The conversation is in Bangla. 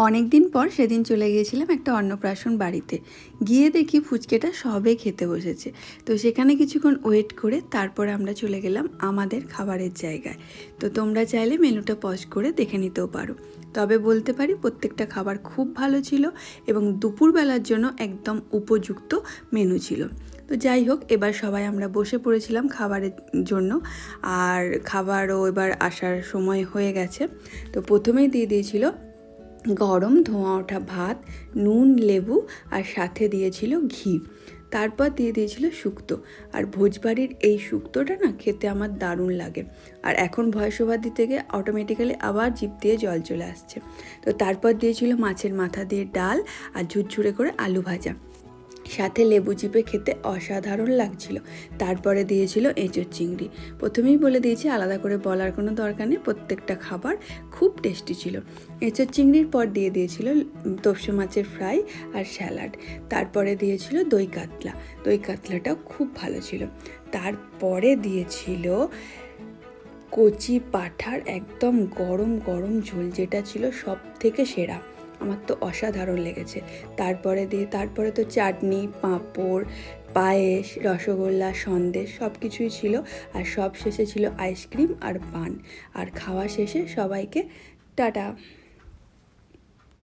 অনেক দিন পর সেদিন চলে গিয়েছিলাম একটা অন্নপ্রাশন বাড়িতে। গিয়ে দেখি ফুচকেটা সবে খেতে বসেছে। তো সেখানে কিছুক্ষণ ওয়েট করে তারপরে আমরা চলে গেলাম আমাদের খাবারের জায়গায়। তো তোমরা চাইলে মেনুটা পজ করে দেখে নিতেও পারো। তবে বলতে পারি প্রত্যেকটা খাবার খুব ভালো ছিল এবং দুপুরবেলার জন্য একদম উপযুক্ত মেনু ছিল। তো যাই হোক, এবার সবাই আমরা বসে পড়েছিলাম খাবারের জন্য। আর খাবারও এবার আসার সময় হয়ে গেছে। তো প্রথমেই দিয়ে দিয়েছিল গরম ধোঁয়া ওঠা ভাত, নুন, লেবু আর সাথে দিয়েছিল ঘি। তারপর দিয়ে দিয়েছিল শুক্তো। আর ভোজবাড়ির এই শুক্তোটা না খেতে আমার দারুণ লাগে। আর এখন ভয়েস ওভার দিতে গিয়ে অটোমেটিক্যালি আবার জিভ দিয়ে জল চলে আসছে। তো তারপর দিয়েছিল মাছের মাথা দিয়ে ডাল আর ঝুরঝুরে করে আলু ভাজা, সাথে লেবু চিপে খেতে অসাধারণ লাগছিল। তারপরে দিয়েছিল এঁচোড় চিংড়ি। প্রথমেই বলে দিয়েছি, আলাদা করে বলার কোনো দরকার নেই, প্রত্যেকটা খাবার খুব টেস্টি ছিল। এঁচোড় চিংড়ির পর দিয়ে দিয়েছিল তোপসে মাছের ফ্রাই আর স্যালাড। তারপরে দিয়েছিল দই কাতলা। দই কাতলাটাও খুব ভালো ছিল। তারপরে দিয়েছিল কচি পাঁঠার একদম গরম গরম ঝোল, যেটা ছিল সব থেকে সেরা। আমার তো অসাধারণ লেগেছে। তারপরে তো চাটনি, পাঁপড়, পায়েস, রসগোল্লা, সন্দেশ সব কিছুই ছিল। আর সব শেষে ছিল আইসক্রিম আর পান। আর খাওয়া শেষে সবাইকে টাটা।